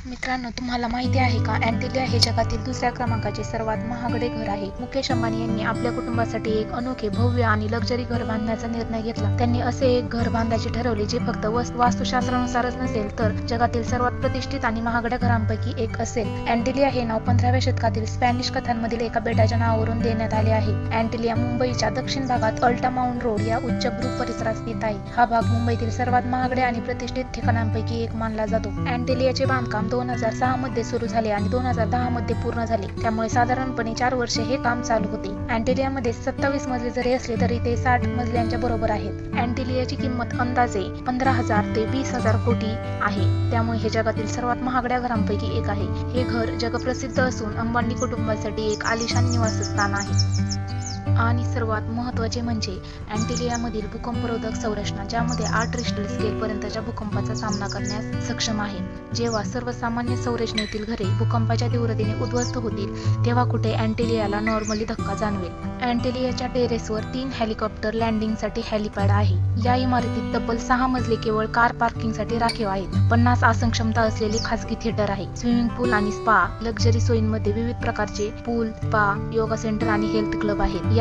मित्रांनो, तुम्हाला माहिती आहे का, अँटिलिया हे जगातील दुसऱ्या क्रमांकाचे सर्वात महागडे घर आहे. मुकेश अंबानी यांनी आपल्या कुटुंबासाठी एक अनोखे, भव्य आणि लक्झरी घर बांधण्याचा निर्णय घेतला. त्यांनी असे एक घर बांधायचे ठरवले जे फक्त वास्तुशास्त्रानुसारच नसेल तर जगातील सर्वात प्रतिष्ठित आणि महागड्या घरांपैकी एक असेल. अँटिलिया हे नाव 15व्या शतकातील स्पॅनिश कथांमधील एका बेटाच्या नावावरून देण्यात आले आहे. अँटिलिया मुंबईच्या दक्षिण भागात अल्टामाउंट रोड या उच्चभ्रू परिसरात स्थित आहे. हा भाग मुंबईतील सर्वात महागड्या आणि प्रतिष्ठित ठिकाणांपैकी एक मानला जातो. अँटिलियाचे बांधकाम 2006 मध्ये सुरू झाले आणि 2010 मध्ये पूर्ण झाले. त्यामुळे साधारणपणे 4 वर्षे हे काम चालू होते. अँटिलियामध्ये 27 मजले जरी असले तरी ते 60 मजल्यांच्या बरोबर आहेत. अँटिलियाची किंमत अंदाजे 15,000 ते 20,000 कोटी आहे. त्यामुळे हे जगातील सर्वात महागड्या घरांपैकी एक आहे. हे घर जगप्रसिद्ध असून अंबानी कुटुंबासाठी एक आलिशान निवासस्थान आहे. आणि सर्वात महत्त्वाचे म्हणजे अँटिलियामधील भूकंपरोधक संरचना, ज्यामध्ये 8 रिश्टर स्केल पर्यंतच्या भूकंपाचा सामना करण्यास सक्षम आहे. जेव्हा सर्वसामान्य संरचनेतील घरे भूकंपाच्या तीव्रतेने उद्ध्वस्त होतील तेव्हा कुठे अँटिलियाला नॉर्मली धक्का जाणवेल. अँटिलियाच्या टेरेसवर 3 हेलिकॉप्टर लँडिंगसाठी हेलिपॅड आहे. या इमारतीत तब्बल 6 मजले केवळ कार पार्किंगसाठी राखीव आहेत. 50 आसन क्षमता असलेली खासगी थिएटर आहे. स्विमिंग पूल आणि स्पा लक्झरी सोयींमध्ये विविध प्रकारचे पूल, स्पा, योगा सेंटर आणि हेल्थ क्लब आहेत.